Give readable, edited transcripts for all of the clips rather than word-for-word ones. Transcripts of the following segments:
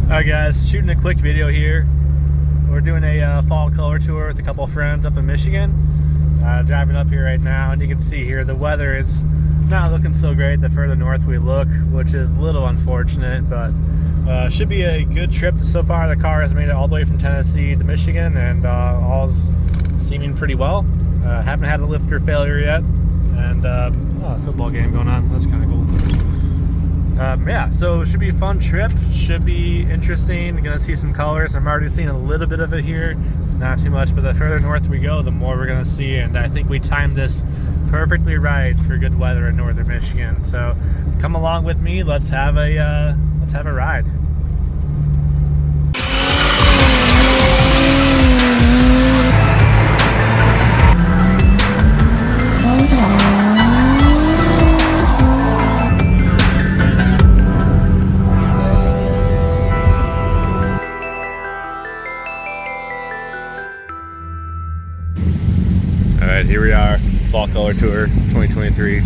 Alright guys, shooting a quick video here. We're doing a fall color tour with a couple friends up in Michigan. Driving up here right now, and you can see here the weather is not looking so great the further north we look, which is a little unfortunate, but should be a good trip. So far the car has made it all the way from Tennessee to Michigan, and all's seeming pretty well. Haven't had a lifter failure yet, and a football game going on. That's kind of cool. Yeah, so it should be a fun trip. Should be interesting. Gonna see some colors. I'm already seeing a little bit of it here, not too much, but the further north we go, the more we're gonna see. And I think we timed this perfectly right for good weather in northern Michigan. So come along with me. Let's have a ride. Alright, here we are, Fall Color Tour 2023.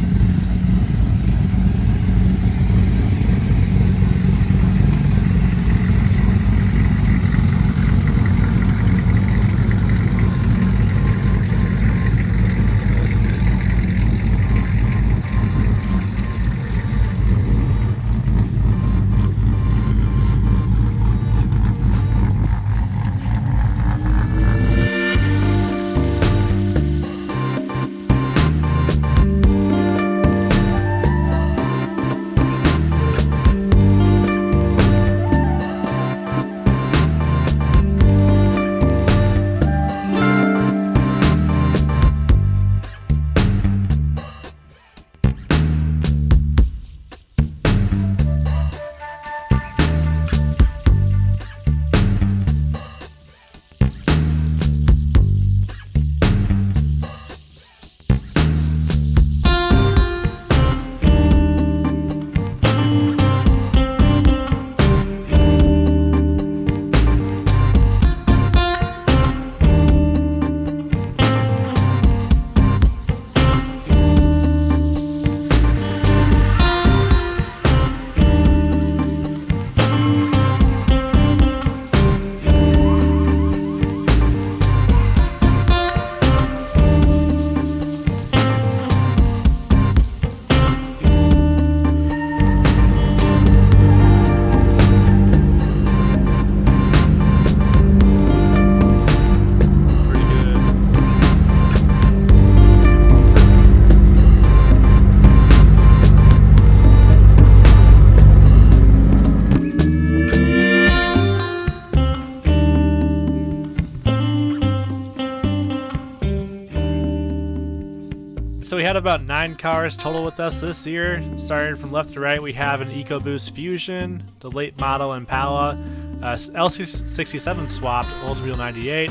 So we had about 9 cars total with us this year. Starting from left to right, we have an EcoBoost Fusion, the late model Impala, LC67 swapped Oldsmobile 98,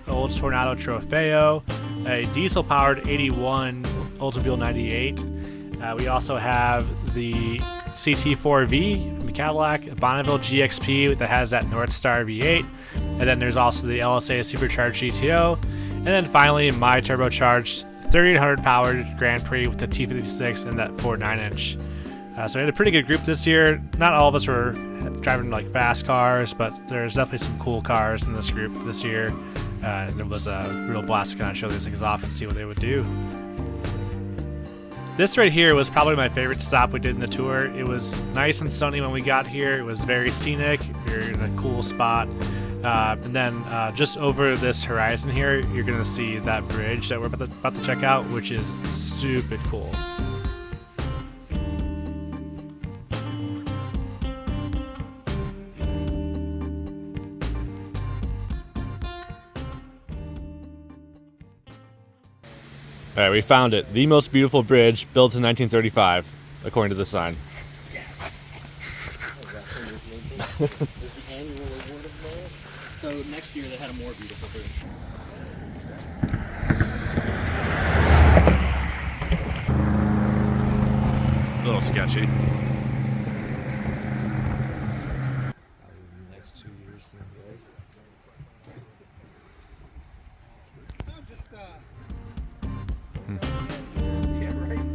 Olds Tornado Trofeo, a diesel-powered 81 Oldsmobile 98. We also have the CT4V from the Cadillac, a Bonneville GXP that has that North Star V8, and then there's also the LSA Supercharged GTO, and then finally my turbocharged 3800 powered Grand Prix with the T56 and that 4.9-inch. So we had a pretty good group this year. Not all of us were driving like fast cars, but there's definitely some cool cars in this group this year. And it was a real blast to kind of show these things off and see what they would do. This right here was probably my favorite stop we did in the tour. It was nice and sunny when we got here. It was very scenic. We were in a cool spot. And then just over this horizon here, you're going to see that bridge that we're about to check out, which is stupid cool. All right, we found it. The most beautiful bridge built in 1935, according to the sign. Yes. So next year they had a more beautiful bridge. A little sketchy. Next 2 years seems like. Yeah, right.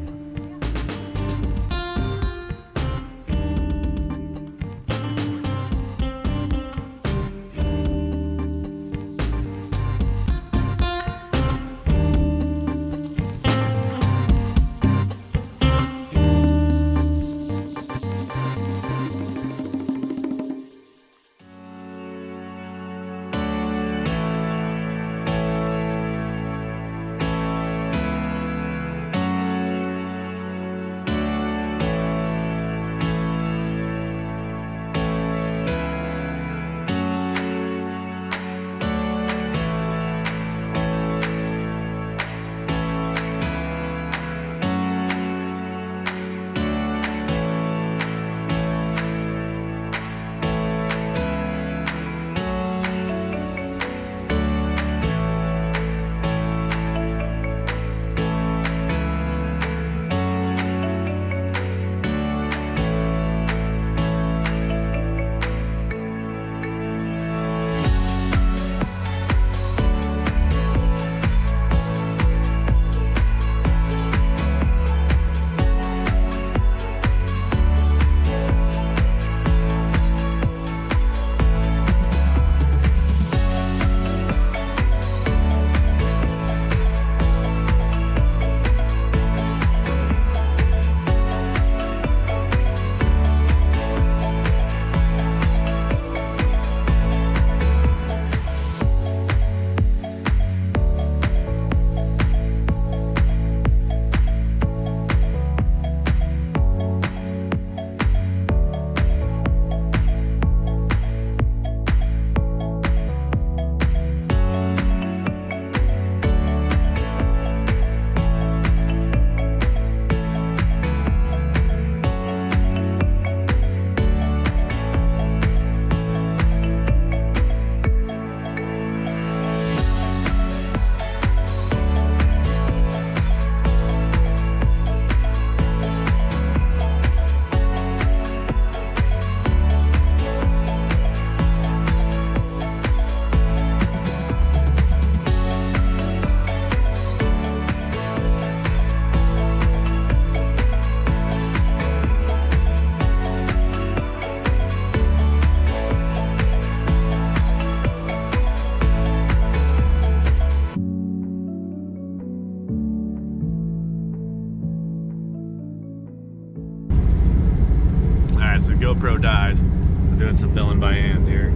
So doing some filling by hand here.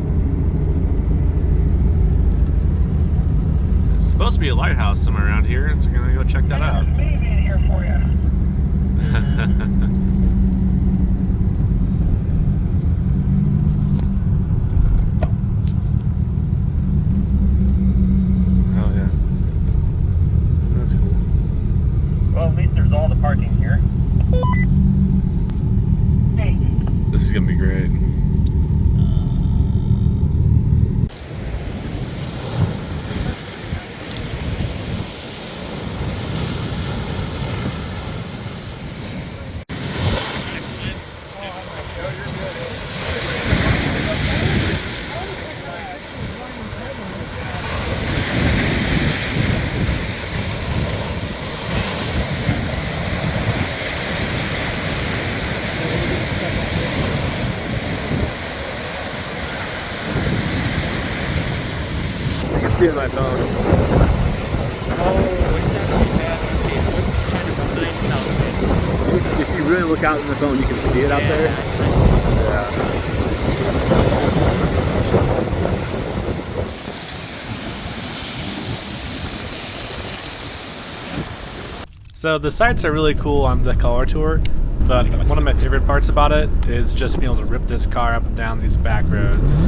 There's supposed to be a lighthouse somewhere around here, so we're gonna go check that out. Maybe in here for you. Oh yeah, that's cool. Well, at least there's all the parking here. Hey. This is gonna be great. I can see it on my phone. Oh, it's actually bad. Okay, so it's kind of behind south. If you really look out in the phone, you can see it out there. So the sights are really cool on the color tour, but one of my favorite parts about it is just being able to rip this car up and down these back roads.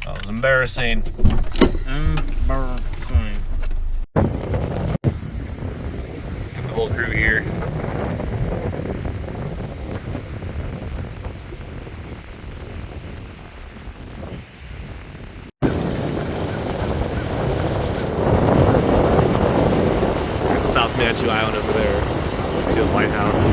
That was embarrassing. Embarrassing. Got the whole crew here. There's South Manitou Island over there. See the lighthouse.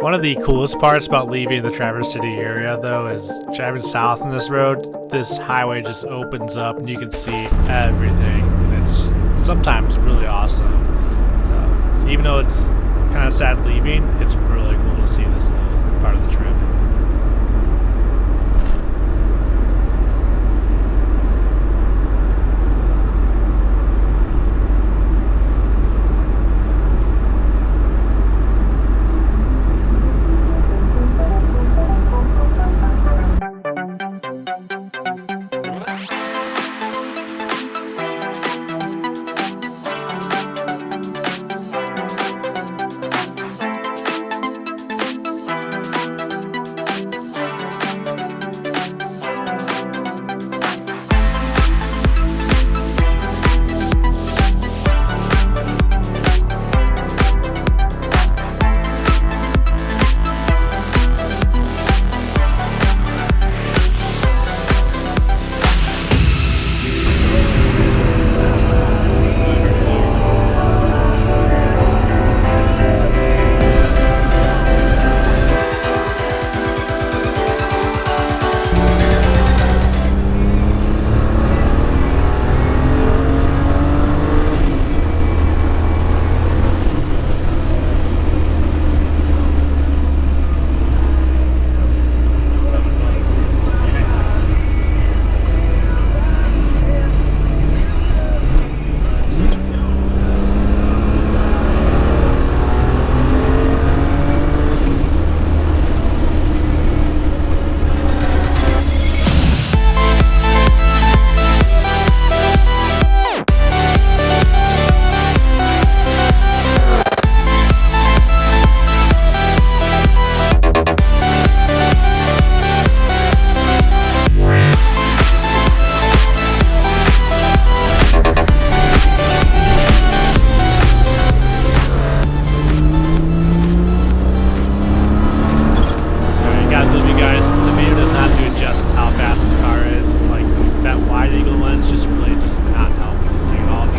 One of the coolest parts about leaving the Traverse City area, though, is driving south on this road. This highway just opens up and you can see everything, and it's sometimes really awesome. Even though it's kind of sad leaving, it's really cool to see this part of the trip.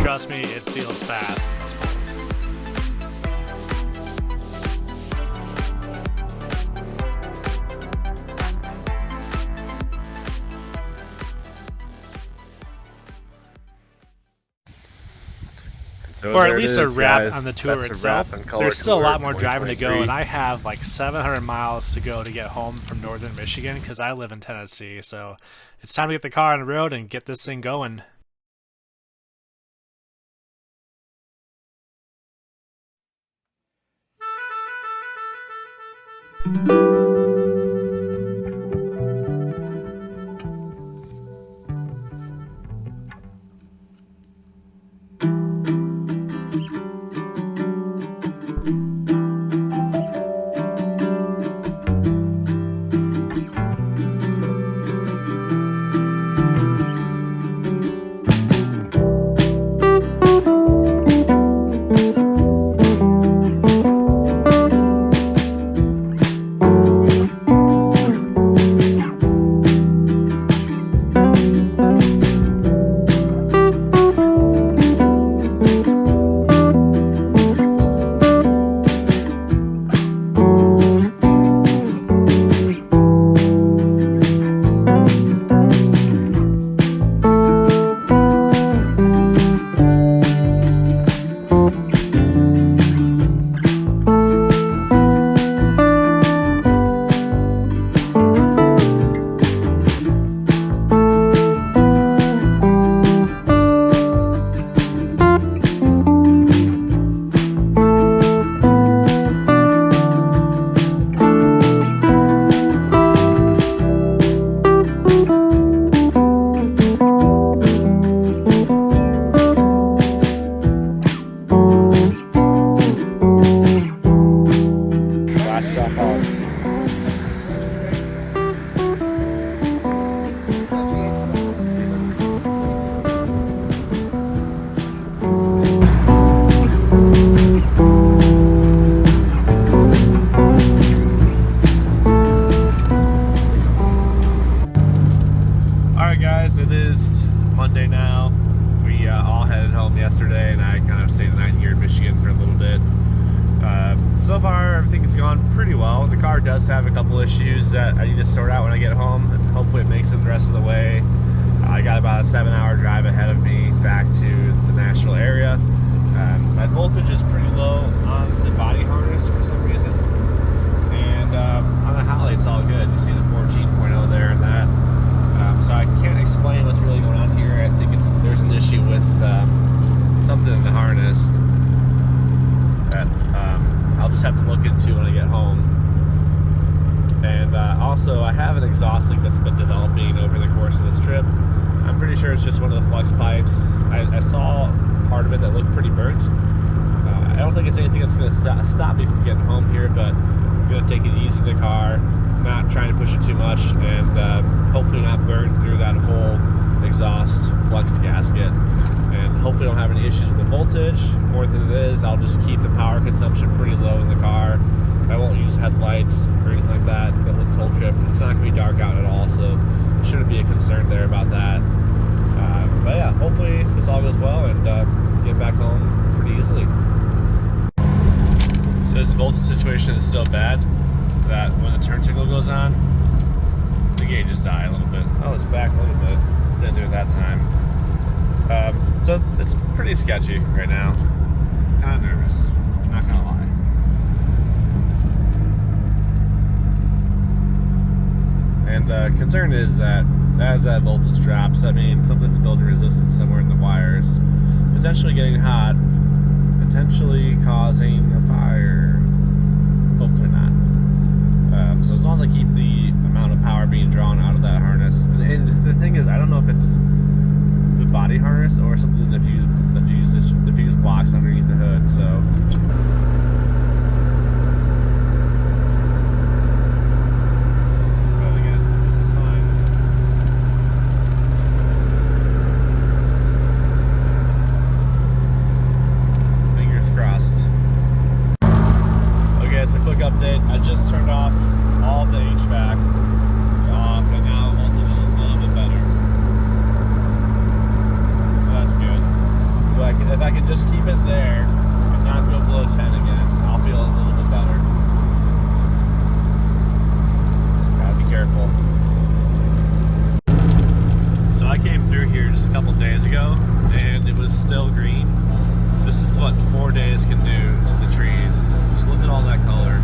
Trust me, it feels fast. So or there at it least is, a wrap guys. on the tour That's a itself. wrap on Color There's still a lot Tour more driving to go, 2023. and I have like 700 miles to go to get home from northern Michigan because I live in Tennessee. So it's time to get the car on the road and get this thing going. car does have a couple issues that I need to sort out when I get home. Hopefully it makes it the rest of the way. I got about a 7-hour drive ahead of me back to the Nashville area. My voltage is pretty low on the body harness for some reason. And on the Holley it's all good. You see the 14.0 there and that. So I can't explain what's really going on here. I think there's an issue with something in the harness that I'll just have to look into when I get home. And also I have an exhaust leak that's been developing over the course of this trip. I'm pretty sure it's just one of the flux pipes. I saw part of it that looked pretty burnt. I don't think it's anything that's going to stop me from getting home here, but I'm going to take it easy in the car, not trying to push it too much, and hopefully not burn through that whole exhaust flux gasket. And hopefully don't have any issues with the voltage. More than it is, I'll just keep the power consumption pretty low in the car. I won't use headlights or anything like that this whole trip. It's not going to be dark out at all, so shouldn't be a concern there about that. But yeah, hopefully this all goes well and get back home pretty easily. So this voltage situation is so bad that when the turn signal goes on, the gauges die a little bit. Oh, it's back a little bit. Didn't do it that time. So it's pretty sketchy right now. Kind of nervous, not gonna lie. And concern is that as that voltage drops, that means something's building resistance somewhere in the wires, potentially getting hot, potentially causing a fire. Hopefully not. So as long as I keep the amount of power being drawn out of that harness, and the thing is, I don't know if it's the body harness or something in the fuse blocks underneath the hood. So. Update. I just turned off all of the HVAC to off, and now the voltage is a little bit better. So that's good. So if I can just keep it there and not go below 10 again, I'll feel a little bit better. Just gotta be careful. So I came through here just a couple days ago, and it was still green. This is what 4 days can do to the trees. Just look at all that color.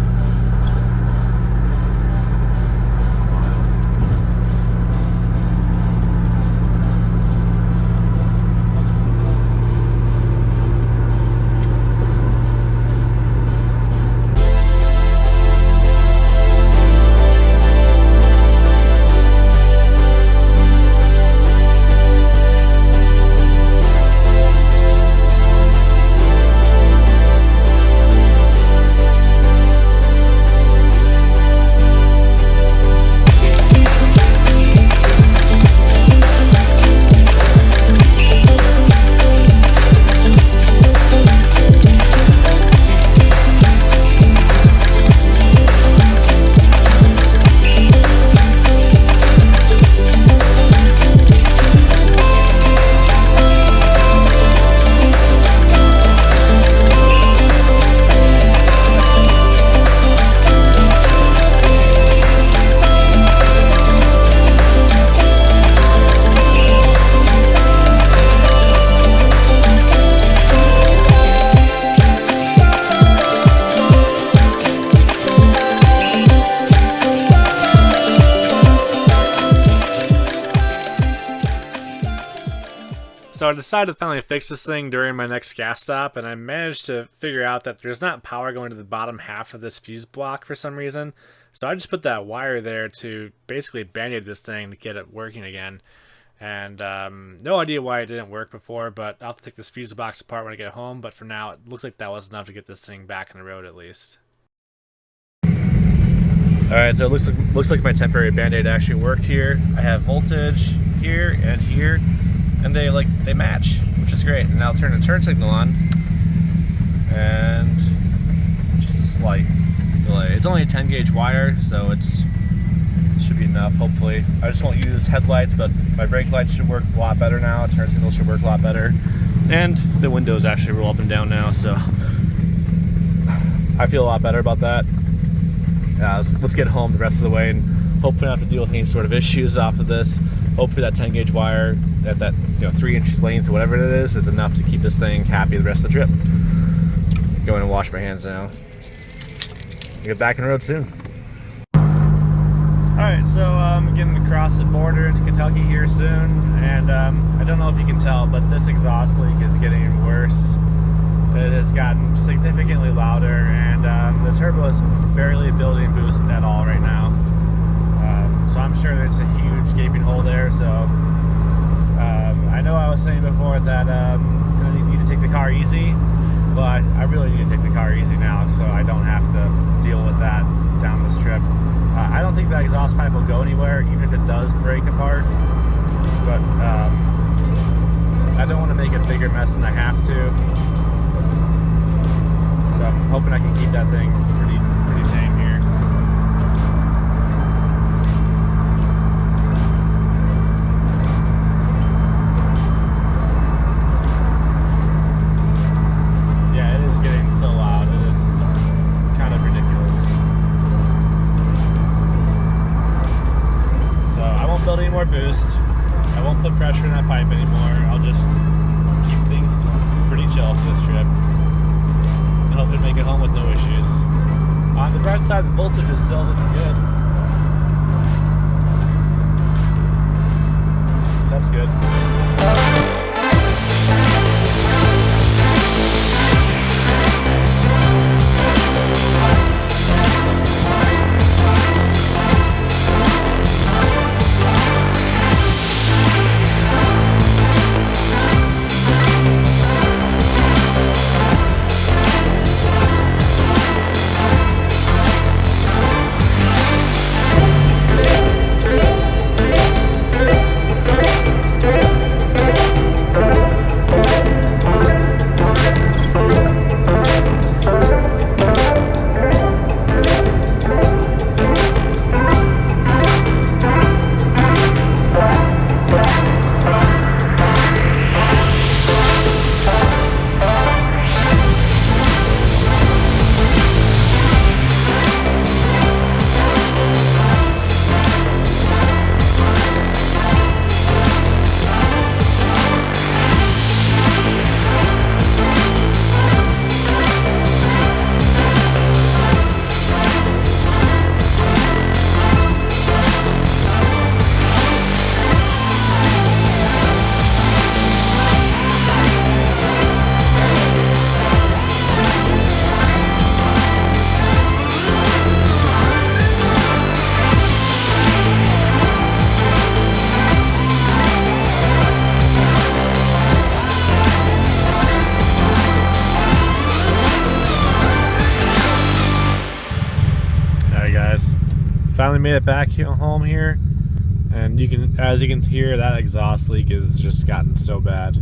So I decided to finally fix this thing during my next gas stop, and I managed to figure out that there's not power going to the bottom half of this fuse block for some reason. So I just put that wire there to basically band-aid this thing to get it working again. And no idea why it didn't work before, but I'll have to take this fuse box apart when I get home. But for now, it looks like that was enough to get this thing back on the road at least. Alright, so it looks like my temporary band-aid actually worked here. I have voltage here and here, and they match, which is great. And now I'll turn the turn signal on, and just a slight delay. It's only a 10 gauge wire, so it should be enough, hopefully. I just won't use headlights, but my brake lights should work a lot better now. Turn signal should work a lot better. And the windows actually roll up and down now, so I feel a lot better about that. let's get home the rest of the way and hopefully not have to deal with any sort of issues off of this. Hopefully that 10 gauge wire at that 3-inch length or whatever it is enough to keep this thing happy the rest of the trip. Go in and wash my hands now. Get back on the road soon. Alright, so I'm getting across the border into Kentucky here soon, and I don't know if you can tell, but this exhaust leak is getting worse. It has gotten significantly louder, and the turbo is barely building boost at all right now. So I'm sure there's a huge gaping hole there. So I know I was saying before that you need to take the car easy, but I really need to take the car easy now, so I don't have to deal with that down this trip. I don't think that exhaust pipe will go anywhere, even if it does break apart. But I don't want to make a bigger mess than I have to. So I'm hoping I can keep that thing pretty tame here. Yeah, it is getting so loud. It is kind of ridiculous. So I won't build any more boost. I won't put pressure in that pipe anymore. I'll just keep things pretty chill for this trip. And hopefully make it home with no issues. On the bright side, the voltage is still looking good. That's good. Finally made it back home here, and as you can hear, that exhaust leak has just gotten so bad.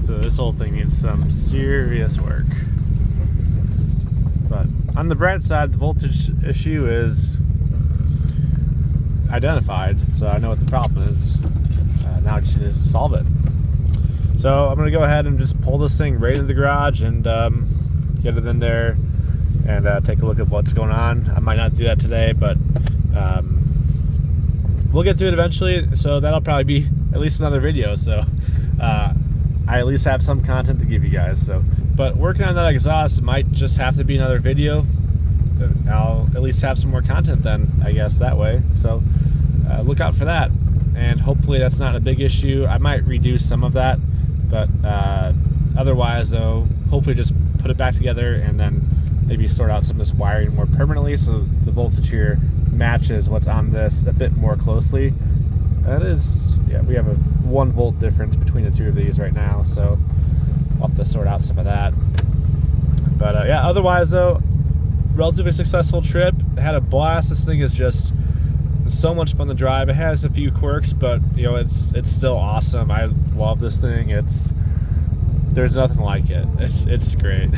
So this whole thing needs some serious work. But on the bright side, the voltage issue is identified, so I know what the problem is. Now I just need to solve it. So I'm going to go ahead and just pull this thing right into the garage and get it in there and take a look at what's going on. I might not do that today, but we'll get to it eventually, so that'll probably be at least another video. So I at least have some content to give you guys. So, but working on that exhaust might just have to be another video. I'll at least have some more content then, I guess, that way. So look out for that. And hopefully that's not a big issue. I might reduce some of that, but otherwise, though, hopefully just put it back together and then maybe sort out some of this wiring more permanently so the voltage here matches what's on this a bit more closely. That is, yeah, we have a 1 volt difference between the two of these right now, so I'll have to sort out some of that. But yeah, otherwise, though, relatively successful trip. I had a blast. This thing is just so much fun to drive. It has a few quirks, but you know, it's still awesome. I love this thing. There's nothing like it. It's great.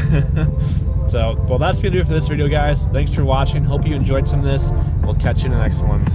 So, well, that's gonna do it for this video, guys. Thanks for watching. Hope you enjoyed some of this. We'll catch you in the next one.